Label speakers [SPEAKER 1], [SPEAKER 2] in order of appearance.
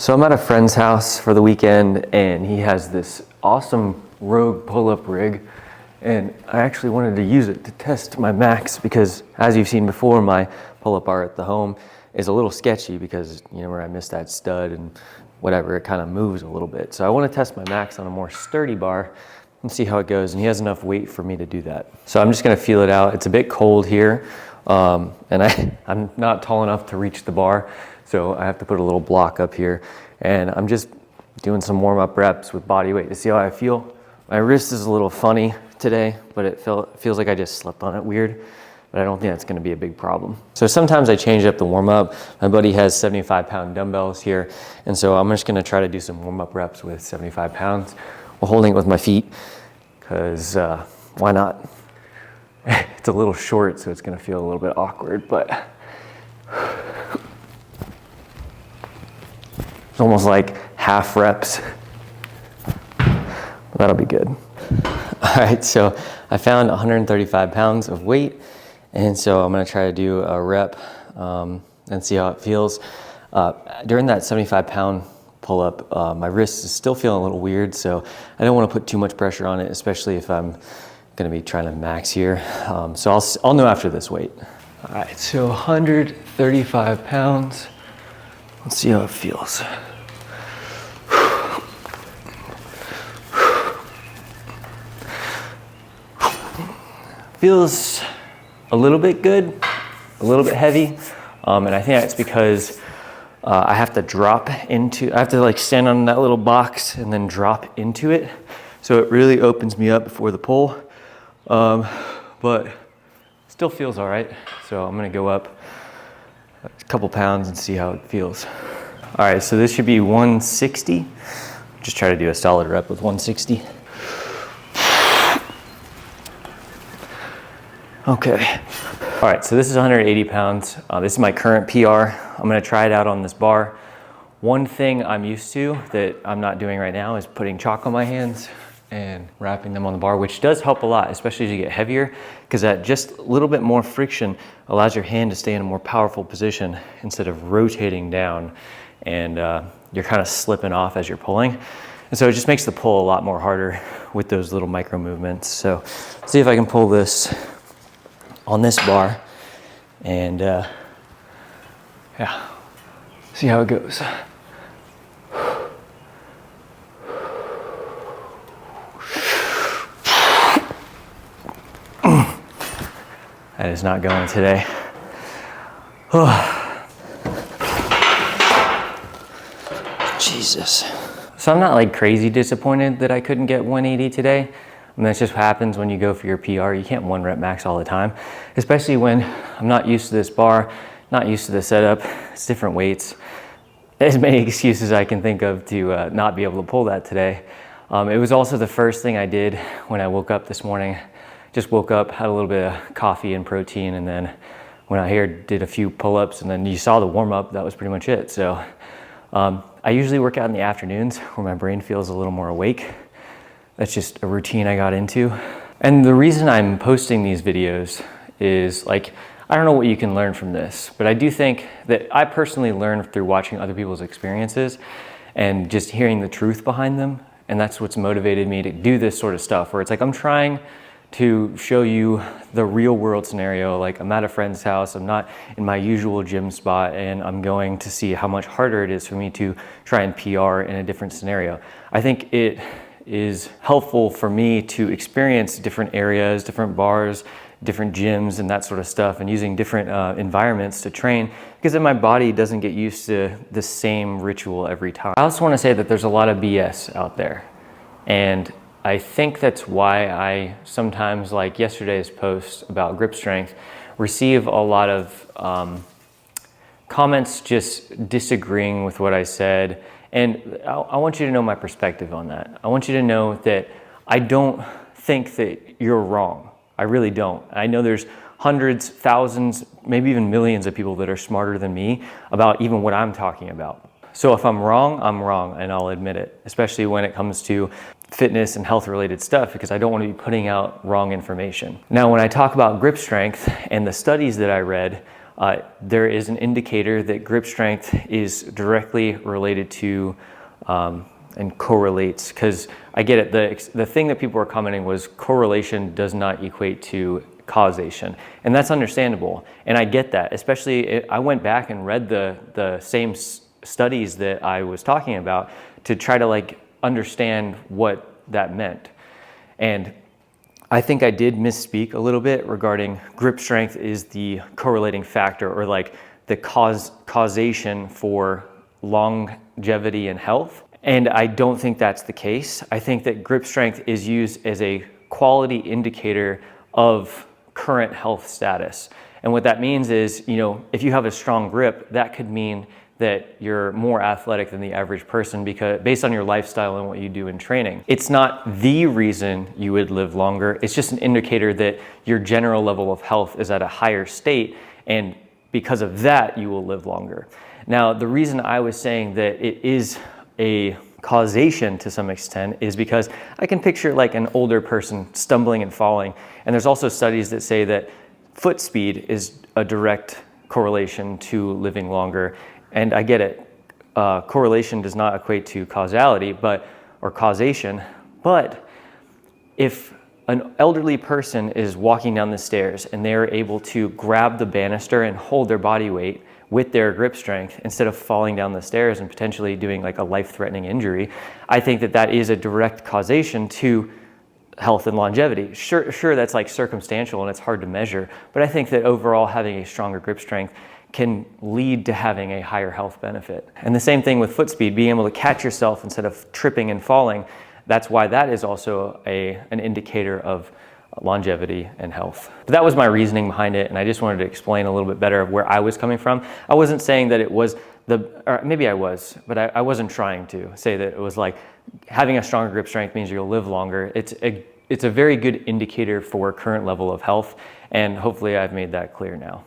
[SPEAKER 1] So I'm at a friend's house for the weekend and he has this awesome Rogue pull-up rig, and I actually wanted to use it to test my max because, as you've seen before, my pull-up bar at the home is a little sketchy because, you know, where I missed that stud and whatever, it kind of moves a little bit. So I want to test my max on a more sturdy bar and see how it goes, and he has enough weight for me to do that. So I'm just going to feel it out. It's a bit cold here, and I'm not tall enough to reach the bar, so I have to put a little block up here, and I'm just doing some warm-up reps with body weight to see how I feel. My wrist is a little funny today, but it feels like I just slept on it weird, but I don't think that's going to be a big problem. So sometimes I change up the warm-up. My buddy has 75-pound dumbbells here, and so I'm just going to try to do some warm-up reps with 75 pounds while holding it with my feet, because why not? It's a little short, so it's going to feel a little bit awkward, but it's almost like half reps. That'll be good. All right, so I found 135 pounds of weight, and so I'm gonna try to do a rep and see how it feels. During that 75-pound pull-up, my wrist is still feeling a little weird, so I don't wanna put too much pressure on it, especially if I'm gonna be trying to max here. So I'll know after this weight. All right, so 135 pounds. Let's see how it feels. Feels a little bit good, a little bit heavy, and I think that's because I have to like stand on that little box and then drop into it, so it really opens me up before the pull, but still feels all right. So I'm gonna go up a couple pounds and see how it feels. All right, so this should be 160. Just try to do a solid rep with 160. Okay, all right, so this is 180 pounds. This is my current PR. I'm gonna try it out on this bar. One thing I'm used to that I'm not doing right now is putting chalk on my hands and wrapping them on the bar, which does help a lot, especially as you get heavier, because that just a little bit more friction allows your hand to stay in a more powerful position instead of rotating down and you're kind of slipping off as you're pulling. And so it just makes the pull a lot more harder with those little micro movements. So let's see if I can pull this on this bar and yeah, see how it goes. That is not going today. Jesus. So I'm not like crazy disappointed that I couldn't get 180 today. And that's just what happens when you go for your PR. You can't one rep max all the time, especially when I'm not used to this bar, not used to the setup. It's different weights. As many excuses I can think of to not be able to pull that today. It was also the first thing I did when I woke up this morning. Just woke up, had a little bit of coffee and protein, and then went out here, did a few pull-ups, and then you saw the warm-up. That was pretty much it. So I usually work out in the afternoons where my brain feels a little more awake. That's just a routine I got into. And the reason I'm posting these videos is, like, I don't know what you can learn from this, but I do think that I personally learn through watching other people's experiences and just hearing the truth behind them. And that's what's motivated me to do this sort of stuff, where it's like I'm trying to show you the real world scenario. Like, I'm at a friend's house, I'm not in my usual gym spot, and I'm going to see how much harder it is for me to try and PR in a different scenario. I think it is helpful for me to experience different areas, different bars, different gyms and that sort of stuff, and using different environments to train, because then my body doesn't get used to the same ritual every time. I also want to say that there's a lot of BS out there, and I think that's why I sometimes, like yesterday's post about grip strength, receive a lot of comments just disagreeing with what I said. And I want you to know my perspective on that. I want you to know that I don't think that you're wrong. I really don't. I know there's hundreds, thousands, maybe even millions of people that are smarter than me about even what I'm talking about. So if I'm wrong, and I'll admit it, especially when it comes to fitness and health related stuff, because I don't want to be putting out wrong information. Now, when I talk about grip strength and the studies that I read, there is an indicator that grip strength is directly related to and correlates, because I get it. The thing that people were commenting was correlation does not equate to causation, and that's understandable, and I get that. Especially, I went back and read the same studies that I was talking about to try to like understand what that meant, and I think I did misspeak a little bit regarding grip strength is the correlating factor, or like the causation for longevity and health. And I don't think that's the case. I think that grip strength is used as a quality indicator of current health status. And what that means is, if you have a strong grip, that could mean that you're more athletic than the average person, because based on your lifestyle and what you do in training. It's not the reason you would live longer. It's just an indicator that your general level of health is at a higher state, and because of that, you will live longer. Now, the reason I was saying that it is a causation to some extent is because I can picture like an older person stumbling and falling. And there's also studies that say that foot speed is a direct correlation to living longer. And I get it. Correlation does not equate to causality, or causation. But if an elderly person is walking down the stairs and they're able to grab the banister and hold their body weight with their grip strength instead of falling down the stairs and potentially doing like a life-threatening injury, I think that that is a direct causation to health and longevity. Sure, that's like circumstantial and it's hard to measure, but I think that overall having a stronger grip strength can lead to having a higher health benefit. And the same thing with foot speed, being able to catch yourself instead of tripping and falling. That's why that is also an indicator of longevity and health. But that was my reasoning behind it, and I just wanted to explain a little bit better of where I was coming from. I wasn't saying that it was or maybe I was, but I wasn't trying to say that it was like having a stronger grip strength means you'll live longer. It's a very good indicator for current level of health, and hopefully I've made that clear now.